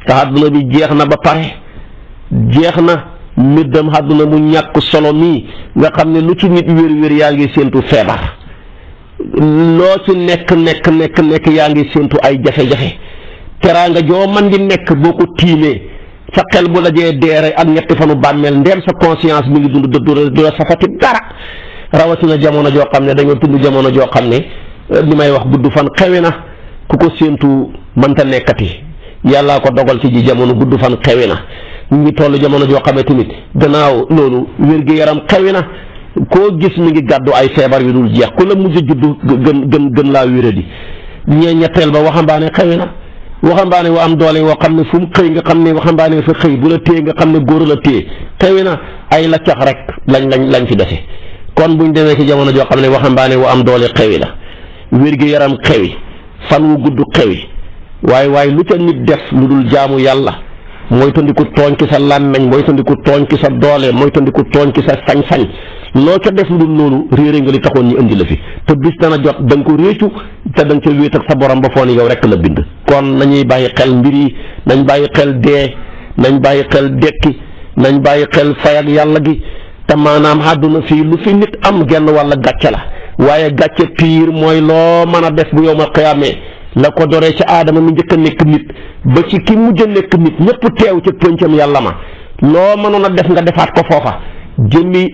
te àdduna bi jeex na ba pare jeex na middam àdduna mu ñàkk solo mii nga xam ne lu ci nit wér-wér yaa ngi séentu feebar loo ci nekk yaa ngi séentu ay jafe-jafe teraanga joo man di nekk boo ko tiimee sa xel bu dajee deere ak ñetti fanu bàmmeel ndeem sa conscience mi ngi dund du la safati dara rawatina jamono joo xam ne dañoo tudd jamono joo xam ne li may wax gudd fan xewi na ku ko séentu mënta nekkati yàllaa ko dogal ci ji jamono gudd fan xewi na ñu ngi toll jamono joo xam ne tamit gannaaw loolu wér-gi-yaram xewi na koo gis mi ngi gàddu ay feebar yu dul jeex ku la mujj juddu gën laa wéradi ñetteel ba waxambaane xewi na waxambaane wa am doole woo xam ne fu mu xëy nga xam ne waxambaane fa xëy bu la téye nga xam ne góor la téye xewi na ay laccax rek lañ fi dese kon buñ demee ci jamono joo xam ne waxambaane wa am doole xewi la wér-gi-yaram xewi fan wu gudd xewi waaye lu ca nit def lu dul jaamu yàlla mooy tandiku tooñ ci sa làmmeñ mooy tandiku tooñ ci sa doole mooy tandiku tooñ ci sa sañ-sañ loo ca def lu dul loolu réere nga li taxoon ñu indi la fi te bis dana jot da nga ko réccu te da nga ca wéet ak sa borom ba foo ni yow rek la bind kon nañuy bàyyi xel mbir yi nañ bàyyi xel dee nañ bàyyi xel dekki nañ bàyyi xel fay ak yàlla gi te maanaam àdduna fii lu fi nit am genn walla gàcce la waaye gàcce piir mooy loo mën a def bu yow ma xiyaamee la ko doree ci aadama mi njëkk a nekk nit ba ci ki mujj a nekk nit ñëpp teew ca pëncam yàlla ma loo mënoon a def nga defaat ko foofa jëmmi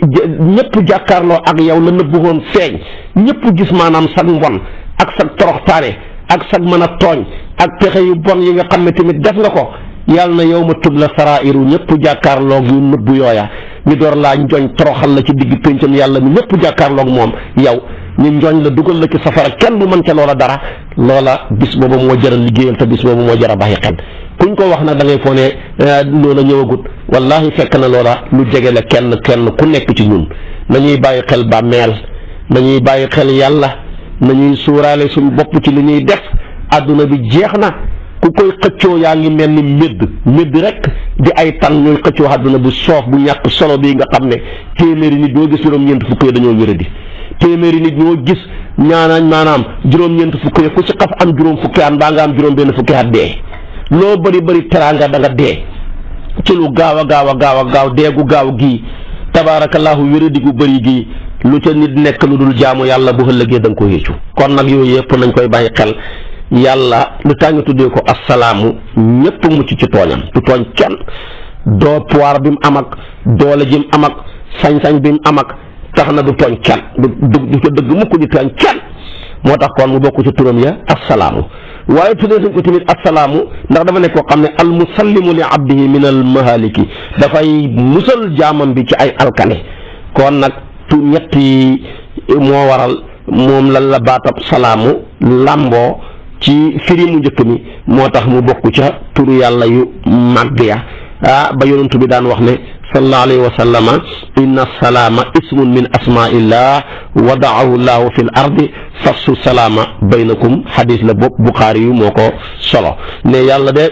ñëpp jàkkaarloo ak yow la nëbbu woon feeñ ñëpp gis maanaam sag mbon ak sag toroxtaane ak sag mën a tooñ ak pexe yu bon yi nga xam ne tamit def nga ko yàlla na yow ma tub la sarairu ñëpp jàkkaarloog yu nëbbu yooya ñu door laa njoñ toroxal la ci digg péncam yàlla mi ñëpp jàkkaarloog moom yow ñu njoñ la dugal la ci safara kenn du mën ca loola dara loola bis boobu moo jar a liggéeyal te bis boobu moo jar a bàyyi xel kuñ ko wax nag da ngay foo ne loola ñëwagut wallahi fekk na loola lu jege la kenn ku nekk ci ñun nañuy bàyyi xel bàmmeel nañuy bàyyi xel yàlla nañuy suuraale suñ bopp ci li ñuy def adduna bi jeex na ku koy xëccoo yaa ngi mel ni médd rek di ay tan ñooy xëccoo adduna bu soof bu ñàkk solo bii nga xam ne téeméeri nit ñoo gis juróom-ñeent fukk yi dañoo wéradi téeméeri nit ñoo gis maanaam juróom-ñeent fukk yi ku ci xas am juróom fukki at mbaa nga am juróom benn fukki at dee loo bëri teraanga da nga dee ci lu gaaw a dee gu gaaw gii tabaarakallaahu wéradi gu bëri gii lu ca nit nekk lu dul jaamu yàlla bu ëllëgee da nga ko yëccu kon nag yooyu yëpp nañ koy bàyyi xel yàlla lu tax ñu tuddee ko assalaamu ñëpp mucc ci tooñam du tooñ kenn doo pouvoir bi mu am ak doole ji mu am ak sañ-sañ bi mu am ak tax na du tooñ kenn du ca dëgg mukk di tooñ kenn moo tax kon mu bokk ci turam ya assalaamu waaye tuddee nañ ko tamit assalaamu ndax dafa nekk koo xam ne al musallimu li abdihi min al mahaliki dafay musal jaamam bi ci ay alkane kon nag ñetti moo waral moom la baatab salaamu làmboo ci firi mu njëkk mi moo tax mu bokk ca turu yàlla yu màgg ya ba yonentu bi daan wax ne sallallahu alayhi wa sallama inna salaama ismun min asmaillah wadaahu llahu fi l ardi fassu salaama baynakum xadis la bopp Buxaari yu moo ko solo ne yàlla de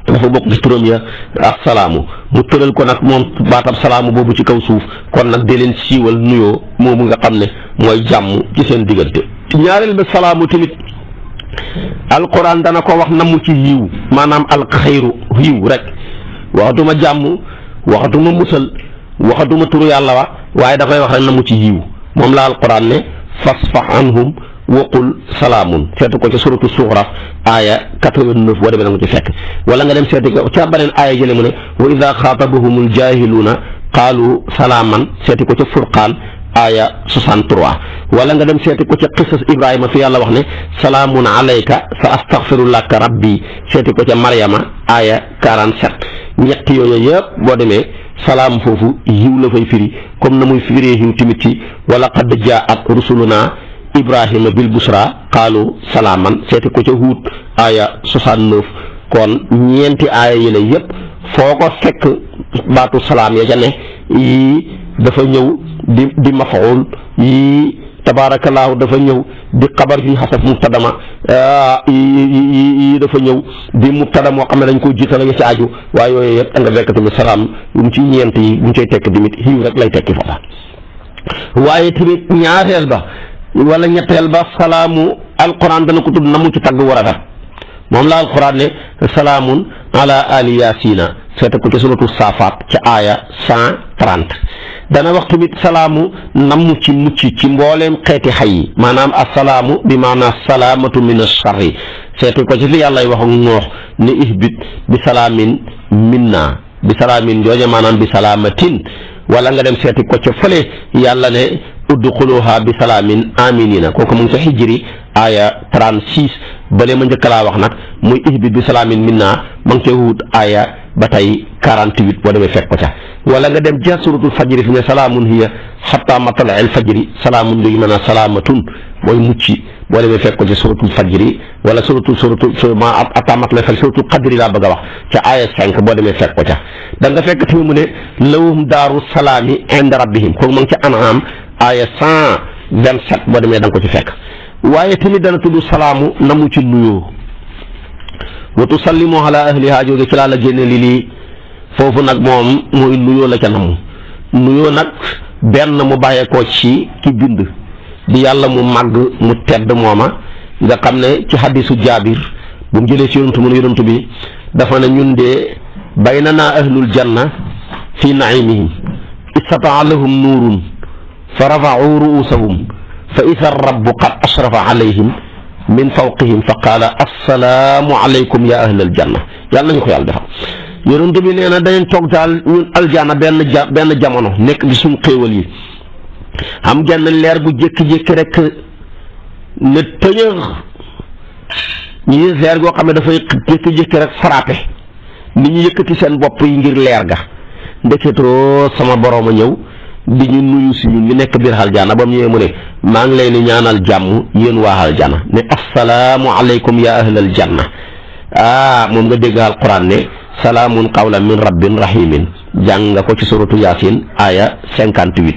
dafa bokk ci turam ya ak salaamu mu tëral ko nag moom baatab salaamu boobu ci kaw suuf kon nag di leen siiwal nuyoo moomu nga xam ne mooy jàmm ci seen diggante. ñaareel ba salaamu tamit alquran dana ko wax namu ci yiw maanaam alxayru yiw rek waxatuma jàmm waxatuma musal waxatuma turu yàlla wa waaye da koy wax rek namu ci yiw moom la alquran ne fasfax anhum waqul salaamun seetu ko ca suratu suxraf aaya 89 boo demee na nga ci fekk wala nga dem seeti ko ca beneen aaya jële mu ne wa ida xaatabahumul jaahiluuna qaalu salaaman seeti ko ca furqaan aaya 63 wala nga dem seeti ko ca qisas Ibrahima fi yàlla wax ne salaamun alayka sa astaghfiru laka rabbi seeti ko ca Maryama aaya 47 ñett yooyu yëpp boo demee salaam foofu yiw la fay firi comme na muy firee yiw tamit ci wala qad jaat rusuluna Ibrahima bil busra qaalu salaaman seeti ko ca Huud aaya 69 kon ñeenti aaya yi la yëpp foo ko fekk baatu salaam ya ca ne yii dafa ñëw di mafaul yii tabaarakallaahu dafa ñëw di xabar fi xasaf mubtadama yii dafa ñëw di mubtada moo xam ne dañ ko jiital nga ci aju waaye yooyu yëpp nga fekk tamit salaam mu ci ñeent yi bu ñu cay tekk tamit xiiw rek lay tekki foofa waaye tamit ñaareel ba wala ñetteel ba salaamu alquran dana ko tudd na mu ci tagg war a rafet moom la alquran ne salaamun ala ali yaasina seeta ko ca suratu saafaat ca aaya 130 dana wax tamit salaamu namm ci mucc ci mbooleem xeeti xay yi maanaam assalaamu bi maanaam salaamatu min asharri seeta ko ci fi yàlla wax ak noox ne ihbit bi salaamin minna bi salaamin jooje maanaam bi salaamatin wala nga dem seeti ko ca fële yàlla ne udxuluha bi salaamin aminina kooku mu ngi ca xijri aaya 36 bale ma njëkk laa wax nag muy ihbit bi salaamin minna ma ngi ca Huud aaya ba tey 48 boo demee fekk ko ca wala nga dem ca suratul fajri fi ne salaamun hiya xatta matla el fajri salaamun léegi mën a salaamatun mooy mucci boo demee fekk ko ca suratul fajri wala suratul ma atta matla el fajri suratul qadri laa bëgg a wax ca aaya 5 boo demee fekk ko ca da nga fekk tamit mu ne lahum daaru salaami inda rabbihim kooku ma ngi ca An'am aaya 127 boo demee da nga ko ci fekk waaye tamit dana tudd salaamu namu ci nuyoo wa tusallimu ala ahliha jóge ci laa la génne lii foofu nag moom mooy nuyoo la ca namu nuyoo nag benn mu bàyyeekoo ci ki bind di yàlla mu màgg mu tedd mooma nga xam ne ci hadisu jaabir bu mu jëlee ci yonantu mu ne yonantu bi dafa ne ñun de baynana ahlul janna fi naimihim istataa lahum nuurun fa rafa'u ru'usahum fa ida rabbu qad ashrafa alayhim min fawqihim fa qaala assalaamu alaykum ya ahlal janna yàlla nañu ko yàlla defal yonent bi nee na dañu toog daal ñun aljanna benn jamono nekk di suñu xéewal yi am genn leer bu jékki-jékki rek ne tëñëx ñi leer goo xam ne dafay jékki-jékki rek frappé nit ñi yëkkati seen bopp yi ngir leer ga ndeketoo sama borom a ñëw di ñu nuyu si ñun ñu nekk biir aljanna ba mu ñëwee mu ne maa ngi leen di ñaanal jàmm yéen waa aljanna ne assalaamu aleykum ya ahlal janna moom nga dégg alquran ne salaamun qawlan min rabbin rahimin jàng nga ko ci suratu yaasin aya 58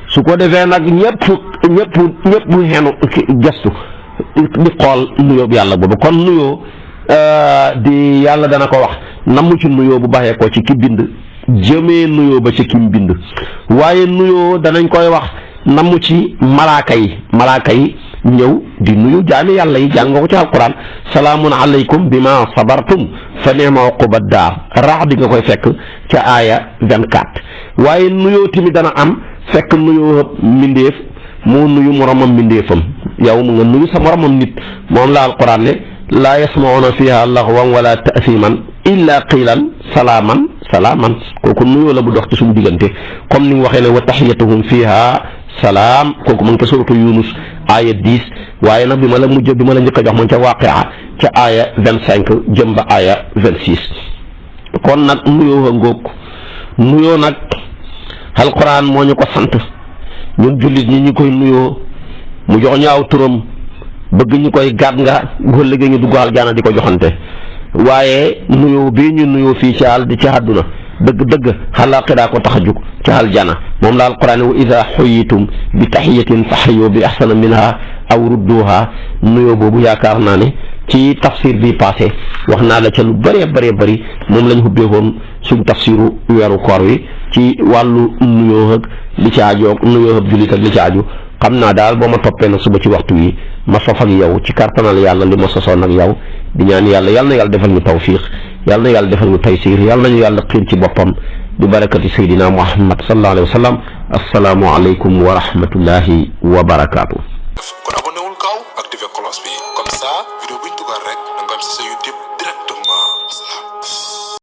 su ko defee nag ñëpp xenu gestu di xool nuyoo bu yàlla boobu kon nuyoo di yàlla dana ko wax namu ci nuyoo bu baxee ko ci ki bind jëmee nuyoo ba ci kim bind waaye nuyoo danañ koy wax namu ci malaaka yi ñëw di nuyu jaami yàlla yi jàng nga ko ci alquran salaamun alaykum bima sabartum fa ni'ma uquba daar rax di nga koy fekk ca aaya 24 waaye nuyoo tamit dana am fekk nuyoo mbindeef moo nuyu moromam mbindeefam yow mu nga nuyu sa moromam nit moom la alquran ne laa yasmauna fiha laxwan wala ta'siman illa qiilan salaaman kooku nuyoo la bu dox ci suñu diggante comme ni mu waxee ne wa taxiyatuhum fiha salaam kooku mu ngi ca suratu Yunus aaya 10 waaye nag bi ma la njëkk a jox moom ca Waaqia ca aaya 25 jëm ba aaya 26 kon nag nuyoo a ngóog nuyoo nag alquran moo ñu ko sant ñun jullit ñi ñu koy nuyoo mu jox ñu aw turam bëgg ñu koy gàtt nga góor léegi ñu dugg aljaana di ko joxante waaye nuyoo bii ñu nuyoo fii ci àll di ci àdduna dëgg-dëgg xalaaqiraa ko tax a jug ci aljana moom la alquran wa ida xuyitum bi taxiyatin fa xayu bi axsana minha aw rudduha nuyoo boobu yaakaar naa ne ci tafsir bi passé wax naa la ca lu bëree bëri moom lañ xubbeekoon suñ tafsiru weeru koor wi ci wàllu nuyoo ak li ci aajo nuyoo ak jullit ak li ci aju xam naa daal boo ma toppee nag suba ci waxtu wi ma sof ak yow ci kartanal yàlla li ma sosoon ak yow di ñaan yàlla yal na yàlla defal ñu tawfiq yal na yàlla defal ñu taysir yal nañu yàlla xiir ci boppam bi barakati saydina muhammad sallallahu alayhi wa sallam assalaamu aleykum wa rahmatullahi wa barakaatu. kon abonné wul gaaw activé cloche bi comme ça vidéo buñ dugal rek